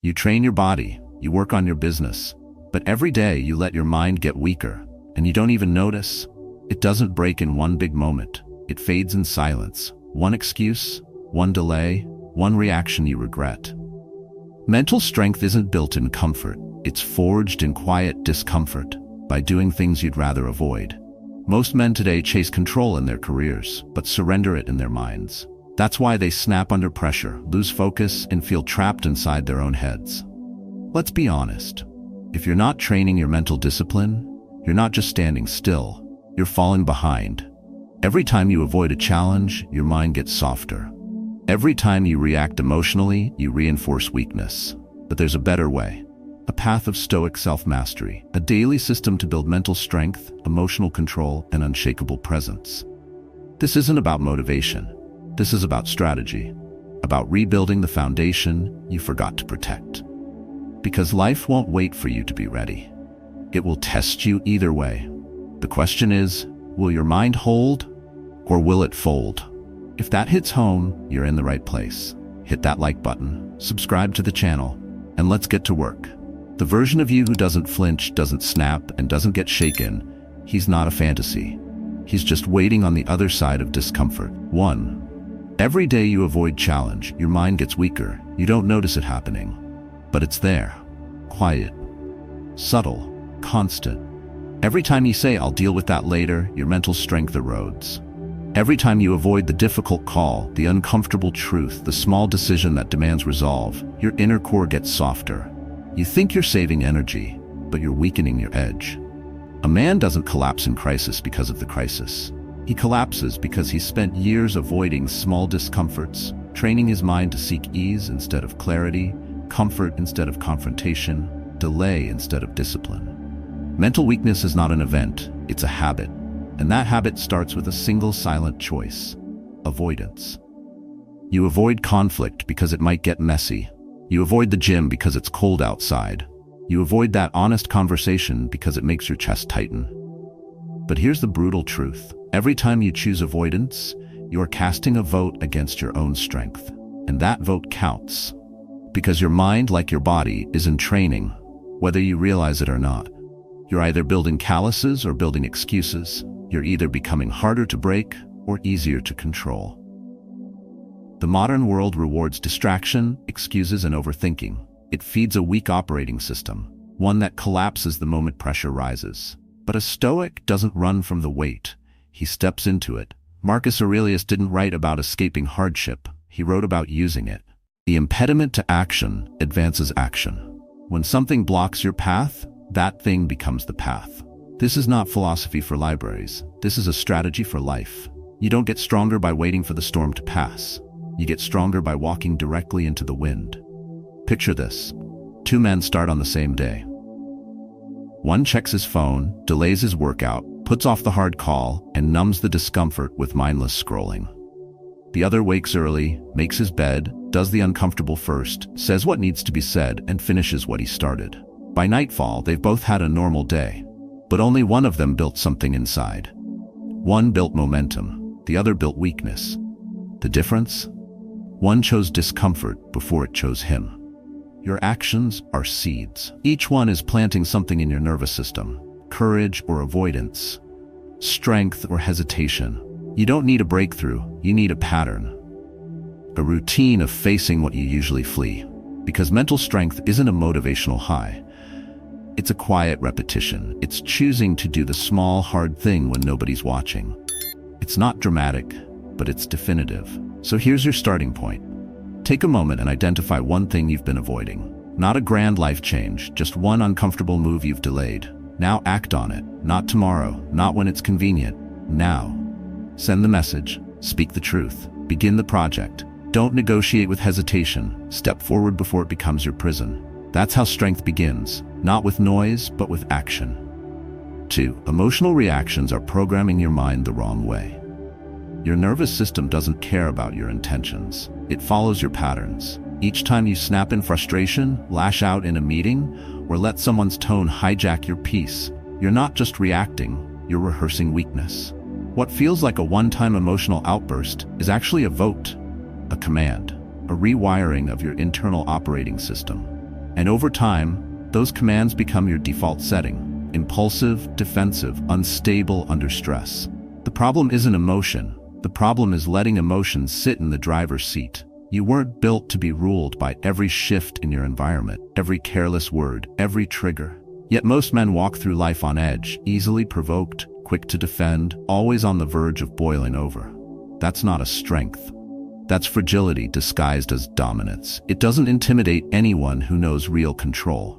You train your body, you work on your business, but every day you let your mind get weaker, and you don't even notice. It doesn't break in one big moment. It fades in silence. One excuse, one delay, one reaction you regret. Mental strength isn't built in comfort. It's forged in quiet discomfort, by doing things you'd rather avoid. Most men today chase control in their careers, but surrender it in their minds. That's why they snap under pressure, lose focus, and feel trapped inside their own heads. Let's be honest. If you're not training your mental discipline, you're not just standing still, you're falling behind. Every time you avoid a challenge, your mind gets softer. Every time you react emotionally, you reinforce weakness. But there's a better way. A path of Stoic self-mastery, a daily system to build mental strength, emotional control, and unshakable presence. This isn't about motivation. This is about strategy, about rebuilding the foundation you forgot to protect. Because life won't wait for you to be ready. It will test you either way. The question is, will your mind hold or will it fold? If that hits home, you're in the right place. Hit that like button, subscribe to the channel, and let's get to work. The version of you who doesn't flinch, doesn't snap, and doesn't get shaken, he's not a fantasy. He's just waiting on the other side of discomfort. 1. Every day you avoid challenge, your mind gets weaker. You don't notice it happening, but it's there. Quiet, subtle, constant. Every time you say, "I'll deal with that later," your mental strength erodes. Every time you avoid the difficult call, the uncomfortable truth, the small decision that demands resolve, your inner core gets softer. You think you're saving energy, but you're weakening your edge. A man doesn't collapse in crisis because of the crisis. He collapses because he spent years avoiding small discomforts, training his mind to seek ease instead of clarity, comfort instead of confrontation, delay instead of discipline. Mental weakness is not an event, it's a habit. And that habit starts with a single silent choice: avoidance. You avoid conflict because it might get messy. You avoid the gym because it's cold outside. You avoid that honest conversation because it makes your chest tighten. But here's the brutal truth. Every time you choose avoidance, you are casting a vote against your own strength. And that vote counts. Because your mind, like your body, is in training, whether you realize it or not. You're either building calluses or building excuses. You're either becoming harder to break or easier to control. The modern world rewards distraction, excuses, and overthinking. It feeds a weak operating system, one that collapses the moment pressure rises. But a Stoic doesn't run from the weight. He steps into it. Marcus Aurelius didn't write about escaping hardship. He wrote about using it. The impediment to action advances action. When something blocks your path, that thing becomes the path. This is not philosophy for libraries. This is a strategy for life. You don't get stronger by waiting for the storm to pass. You get stronger by walking directly into the wind. Picture this. 2 men start on the same day. One checks his phone, delays his workout, puts off the hard call, and numbs the discomfort with mindless scrolling. The other wakes early, makes his bed, does the uncomfortable first, says what needs to be said, and finishes what he started. By nightfall, they've both had a normal day, but only one of them built something inside. One built momentum, the other built weakness. The difference? One chose discomfort before it chose him. Your actions are seeds. Each one is planting something in your nervous system. Courage or avoidance, strength or hesitation. You don't need a breakthrough, you need a pattern. A routine of facing what you usually flee. Because mental strength isn't a motivational high. It's a quiet repetition. It's choosing to do the small, hard thing when nobody's watching. It's not dramatic, but it's definitive. So here's your starting point. Take a moment and identify one thing you've been avoiding. Not a grand life change, just one uncomfortable move you've delayed. Now act on it. Not tomorrow, not when it's convenient. Now. Send the message. Speak the truth. Begin the project. Don't negotiate with hesitation. Step forward before it becomes your prison. That's how strength begins. Not with noise, but with action. 2. Emotional reactions are programming your mind the wrong way. Your nervous system doesn't care about your intentions. It follows your patterns. Each time you snap in frustration, lash out in a meeting, or let someone's tone hijack your peace, you're not just reacting, you're rehearsing weakness. What feels like a one-time emotional outburst is actually a vote, a command, a rewiring of your internal operating system. And over time, those commands become your default setting: impulsive, defensive, unstable under stress. The problem isn't emotion. The problem is letting emotions sit in the driver's seat. You weren't built to be ruled by every shift in your environment, every careless word, every trigger. Yet most men walk through life on edge, easily provoked, quick to defend, always on the verge of boiling over. That's not a strength. That's fragility disguised as dominance. It doesn't intimidate anyone who knows real control.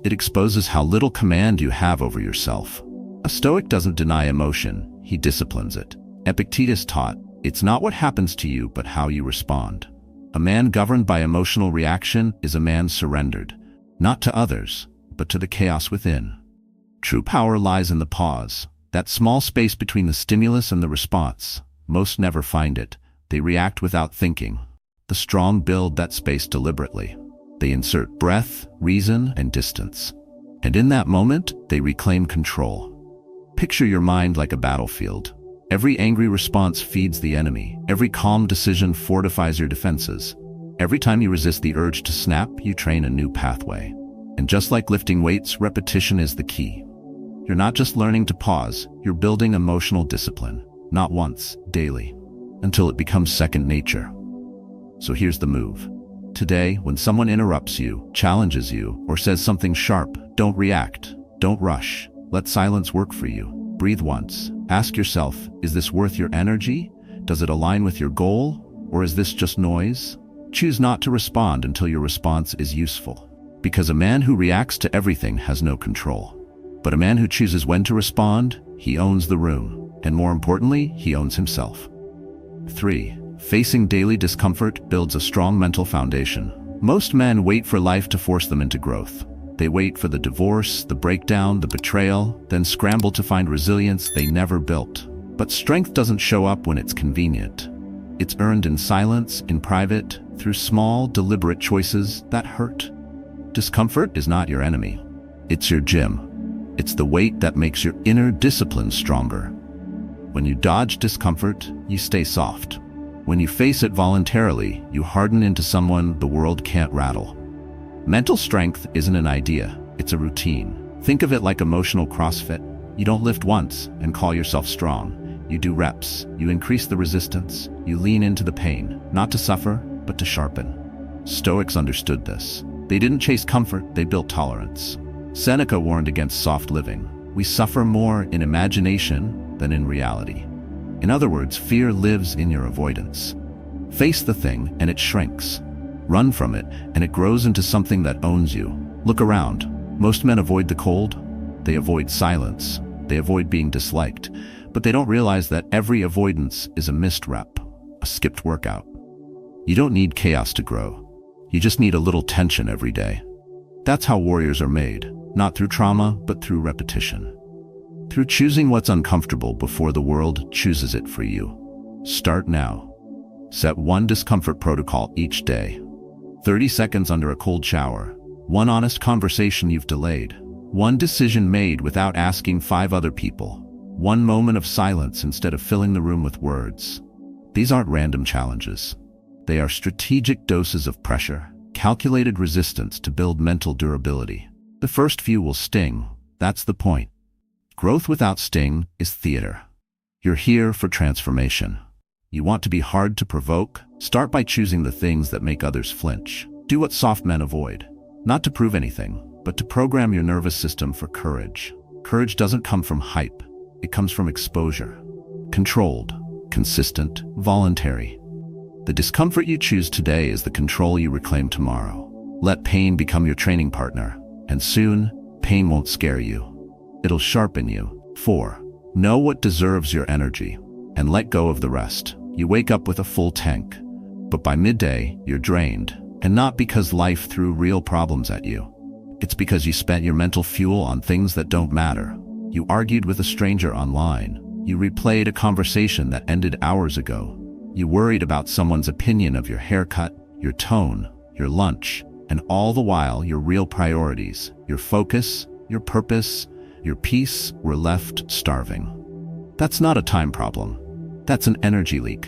It exposes how little command you have over yourself. A Stoic doesn't deny emotion, he disciplines it. Epictetus taught, it's not what happens to you, but how you respond. A man governed by emotional reaction is a man surrendered, not to others, but to the chaos within. True power lies in the pause, that small space between the stimulus and the response. Most never find it. They react without thinking. The strong build that space deliberately. They insert breath, reason, and distance. And in that moment, they reclaim control. Picture your mind like a battlefield. Every angry response feeds the enemy. Every calm decision fortifies your defenses. Every time you resist the urge to snap, you train a new pathway. And just like lifting weights, repetition is the key. You're not just learning to pause, you're building emotional discipline. Not once, daily, until it becomes second nature. So here's the move. Today, when someone interrupts you, challenges you, or says something sharp, don't react. Don't rush. Let silence work for you. Breathe once. Ask yourself, is this worth your energy? Does it align with your goal? Or is this just noise? Choose not to respond until your response is useful. Because a man who reacts to everything has no control. But a man who chooses when to respond, he owns the room. And more importantly, he owns himself. 3. Facing daily discomfort builds a strong mental foundation. Most men wait for life to force them into growth. They wait for the divorce, the breakdown, the betrayal, then scramble to find resilience they never built. But strength doesn't show up when it's convenient. It's earned in silence, in private, through small, deliberate choices that hurt. Discomfort is not your enemy. It's your gym. It's the weight that makes your inner discipline stronger. When you dodge discomfort, you stay soft. When you face it voluntarily, you harden into someone the world can't rattle. Mental strength isn't an idea, it's a routine. Think of it like emotional CrossFit. You don't lift once and call yourself strong. You do reps, you increase the resistance, you lean into the pain, not to suffer, but to sharpen. Stoics understood this. They didn't chase comfort, they built tolerance. Seneca warned against soft living. We suffer more in imagination than in reality. In other words, fear lives in your avoidance. Face the thing and it shrinks. Run from it and it grows into something that owns you. Look around. Most men avoid the cold. They avoid silence. They avoid being disliked. But they don't realize that every avoidance is a missed rep, a skipped workout. You don't need chaos to grow. You just need a little tension every day. That's how warriors are made, not through trauma, but through repetition. Through choosing what's uncomfortable before the world chooses it for you. Start now. Set one discomfort protocol each day. 30 seconds under a cold shower. One honest conversation you've delayed. One decision made without asking 5 other people. One moment of silence instead of filling the room with words. These aren't random challenges. They are strategic doses of pressure, calculated resistance to build mental durability. The first few will sting. That's the point. Growth without sting is theater. You're here for transformation. You want to be hard to provoke? Start by choosing the things that make others flinch. Do what soft men avoid. Not to prove anything, but to program your nervous system for courage. Courage doesn't come from hype. It comes from exposure. Controlled, consistent, voluntary. The discomfort you choose today is the control you reclaim tomorrow. Let pain become your training partner, and soon, pain won't scare you. It'll sharpen you. 4. Know what deserves your energy, and let go of the rest. You wake up with a full tank, but by midday, you're drained. And not because life threw real problems at you. It's because you spent your mental fuel on things that don't matter. You argued with a stranger online. You replayed a conversation that ended hours ago. You worried about someone's opinion of your haircut, your tone, your lunch, and all the while your real priorities, your focus, your purpose, your peace were left starving. That's not a time problem. That's an energy leak.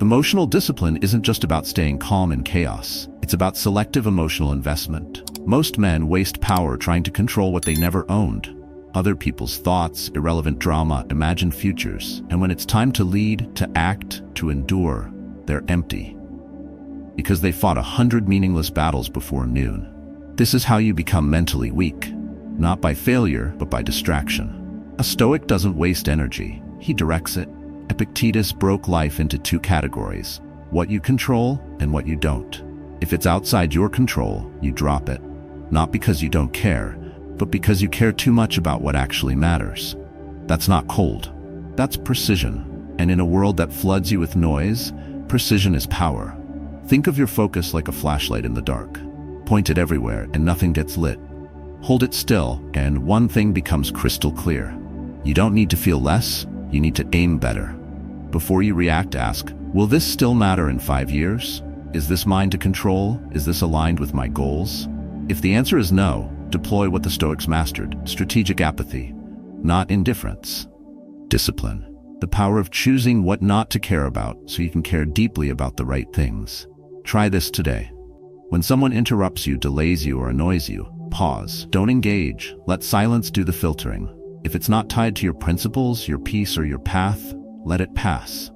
Emotional discipline isn't just about staying calm in chaos. It's about selective emotional investment. Most men waste power trying to control what they never owned. Other people's thoughts, irrelevant drama, imagined futures, and when it's time to lead, to act, to endure, they're empty. Because they fought 100 meaningless battles before noon. This is how you become mentally weak. Not by failure, but by distraction. A Stoic doesn't waste energy, he directs it. Epictetus broke life into two categories: what you control and what you don't. If it's outside your control, you drop it. Not because you don't care, but because you care too much about what actually matters. That's not cold. That's precision. And in a world that floods you with noise, precision is power. Think of your focus like a flashlight in the dark. Point it everywhere and nothing gets lit. Hold it still and one thing becomes crystal clear. You don't need to feel less, you need to aim better. Before you react, ask, will this still matter in 5 years? Is this mine to control? Is this aligned with my goals? If the answer is no, deploy what the Stoics mastered: strategic apathy, not indifference. Discipline, the power of choosing what not to care about so you can care deeply about the right things. Try this today. When someone interrupts you, delays you, or annoys you, pause. Don't engage. Let silence do the filtering. If it's not tied to your principles, your peace, or your path, let it pass.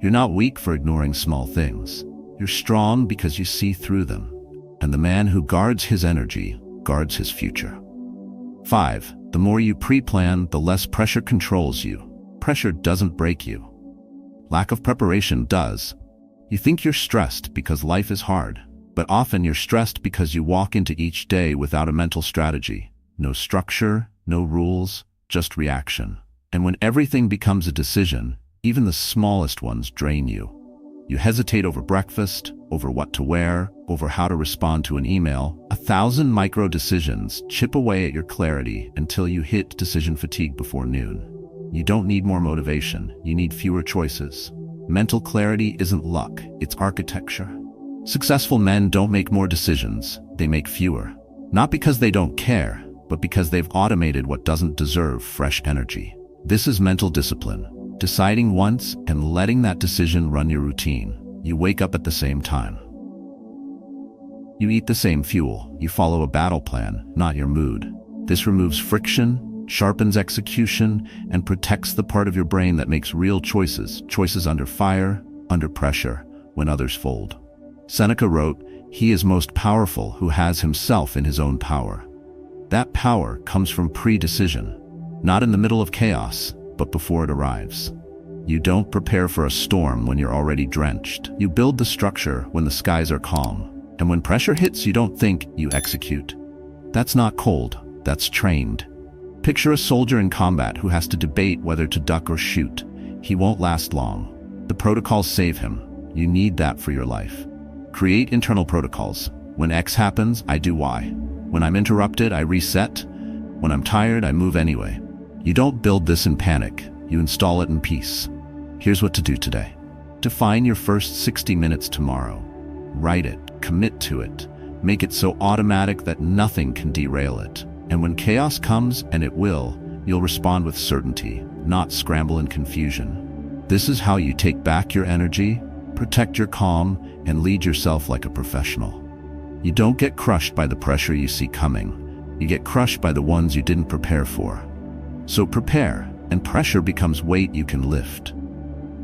You're not weak for ignoring small things. You're strong because you see through them. And the man who guards his energy guards his future. 5. The more you pre-plan, the less pressure controls you. Pressure doesn't break you. Lack of preparation does. You think you're stressed because life is hard, but often you're stressed because you walk into each day without a mental strategy. No structure, no rules, just reaction. And when everything becomes a decision, even the smallest ones drain you. You hesitate over breakfast, over what to wear, over how to respond to an email. 1,000 micro decisions chip away at your clarity until you hit decision fatigue before noon. You don't need more motivation, you need fewer choices. Mental clarity isn't luck, it's architecture. Successful men don't make more decisions, they make fewer. Not because they don't care, but because they've automated what doesn't deserve fresh energy. This is mental discipline. Deciding once and letting that decision run your routine. You wake up at the same time. You eat the same fuel. You follow a battle plan, not your mood. This removes friction, sharpens execution, and protects the part of your brain that makes real choices. Choices under fire, under pressure, when others fold. Seneca wrote, "He is most powerful who has himself in his own power." That power comes from pre-decision, not in the middle of chaos, but before it arrives. You don't prepare for a storm when you're already drenched. You build the structure when the skies are calm. And when pressure hits, you don't think, you execute. That's not cold, that's trained. Picture a soldier in combat who has to debate whether to duck or shoot. He won't last long. The protocols save him. You need that for your life. Create internal protocols. When X happens, I do Y. When I'm interrupted, I reset. When I'm tired, I move anyway. You don't build this in panic, you install it in peace. Here's what to do today. Define your first 60 minutes tomorrow. Write it, commit to it. Make it so automatic that nothing can derail it. And when chaos comes, and it will, you'll respond with certainty, not scramble in confusion. This is how you take back your energy, protect your calm, and lead yourself like a professional. You don't get crushed by the pressure you see coming. You get crushed by the ones you didn't prepare for. So prepare, and pressure becomes weight you can lift.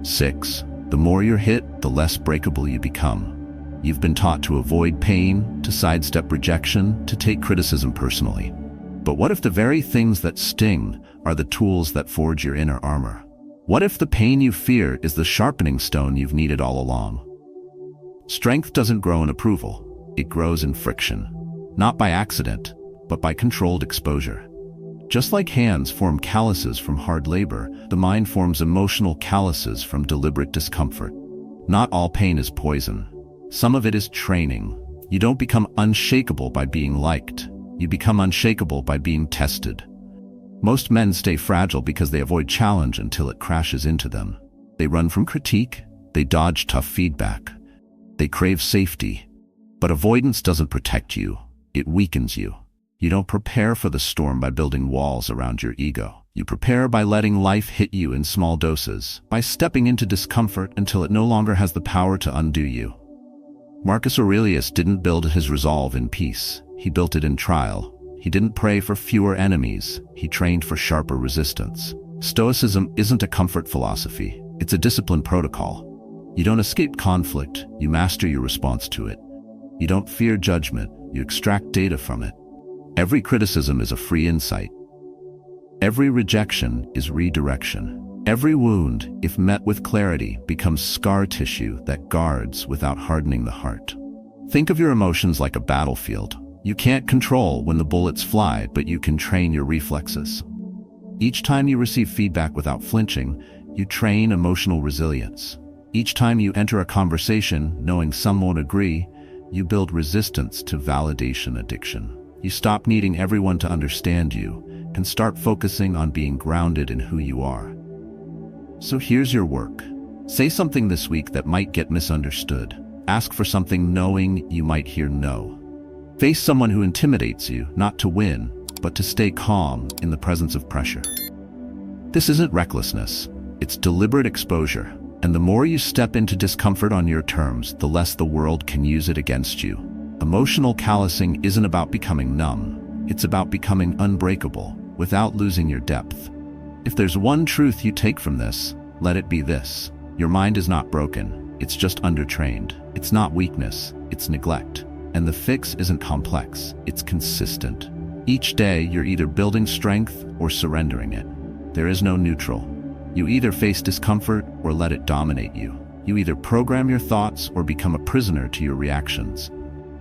6. The more you're hit, the less breakable you become. You've been taught to avoid pain, to sidestep rejection, to take criticism personally. But what if the very things that sting are the tools that forge your inner armor? What if the pain you fear is the sharpening stone you've needed all along? Strength doesn't grow in approval, it grows in friction. Not by accident, but by controlled exposure. Just like hands form calluses from hard labor, the mind forms emotional calluses from deliberate discomfort. Not all pain is poison. Some of it is training. You don't become unshakable by being liked. You become unshakable by being tested. Most men stay fragile because they avoid challenge until it crashes into them. They run from critique. They dodge tough feedback. They crave safety. But avoidance doesn't protect you. It weakens you. You don't prepare for the storm by building walls around your ego. You prepare by letting life hit you in small doses, by stepping into discomfort until it no longer has the power to undo you. Marcus Aurelius didn't build his resolve in peace. he built it in trial. He didn't pray for fewer enemies, he trained for sharper resistance. Stoicism isn't a comfort philosophy, it's a discipline protocol. You don't escape conflict, you master your response to it. You don't fear judgment, you extract data from it. Every criticism is a free insight. Every rejection is redirection. Every wound, if met with clarity, becomes scar tissue that guards without hardening the heart. Think of your emotions like a battlefield. You can't control when the bullets fly, but you can train your reflexes. Each time you receive feedback without flinching, you train emotional resilience. Each time you enter a conversation knowing some won't agree, you build resistance to validation addiction. You stop needing everyone to understand you and start focusing on being grounded in who you are. So here's your work. Say something this week that might get misunderstood. Ask for something knowing you might hear no. Face someone who intimidates you, not to win, but to stay calm in the presence of pressure. This isn't recklessness, it's deliberate exposure. And the more you step into discomfort on your terms, the less the world can use it against you. Emotional callousing isn't about becoming numb. It's about becoming unbreakable without losing your depth. If there's one truth you take from this, let it be this. Your mind is not broken. It's just undertrained. It's not weakness. It's neglect. And the fix isn't complex. It's consistent. Each day, you're either building strength or surrendering it. There is no neutral. You either face discomfort or let it dominate you. You either program your thoughts or become a prisoner to your reactions.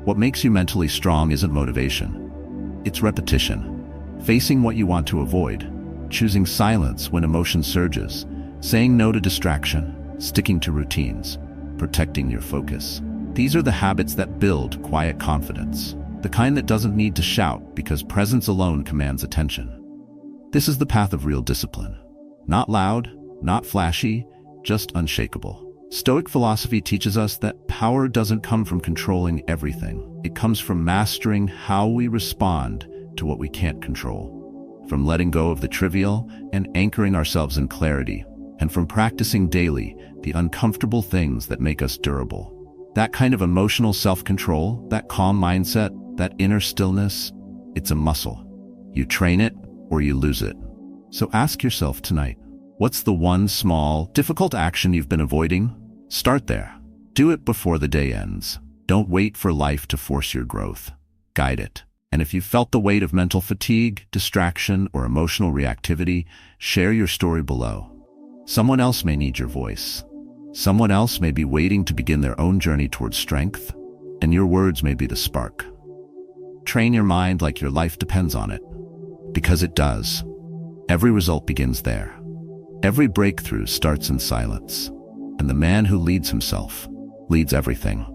What makes you mentally strong isn't motivation. It's repetition. Facing what you want to avoid. Choosing silence when emotion surges. Saying no to distraction. Sticking to routines. Protecting your focus. These are the habits that build quiet confidence. The kind that doesn't need to shout because presence alone commands attention. This is the path of real discipline. Not loud, not flashy, just unshakable. Stoic philosophy teaches us that power doesn't come from controlling everything. It comes from mastering how we respond to what we can't control. From letting go of the trivial and anchoring ourselves in clarity, and from practicing daily the uncomfortable things that make us durable. That kind of emotional self-control, that calm mindset, that inner stillness, it's a muscle. You train it or you lose it. So ask yourself tonight, what's the one small, difficult action you've been avoiding? Start there. Do it before the day ends. Don't wait for life to force your growth. Guide it. And if you've felt the weight of mental fatigue, distraction, or emotional reactivity, share your story below. Someone else may need your voice. Someone else may be waiting to begin their own journey towards strength, and your words may be the spark. Train your mind like your life depends on it, because it does. Every result begins there. Every breakthrough starts in silence. And the man who leads himself leads everything.